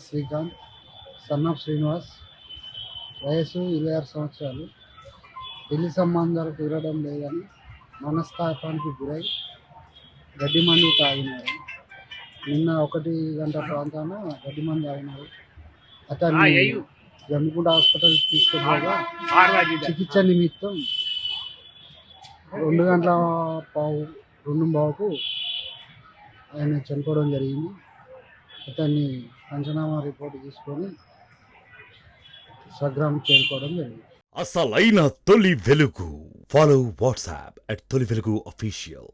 Srikanth, son of Srinivas, వయసు 26 సంవత్సరాలు. పెళ్లి సంబంధాలు కుదరడం లేదని మనస్తాపానికి గురై గడ్డి మందు తాగినారు. నిన్న 1 గంట ప్రాంతాన గడ్డి మందు తాగినారు. అతన్ని జమ్మికుంట హాస్పిటల్కి తీసుకుపోగా చికిత్స నిమిత్తం 2:15కు ఆయన చనిపోవడం జరిగింది. అతన్ని పంచనామా రిపోర్ట్ తీసుకొని స్వగ్రామం చేరుకోవడం జరిగింది. అసలైన తొలి వెలుగు. ఫాలో వాట్సాప్ @తొలి వెలుగు official.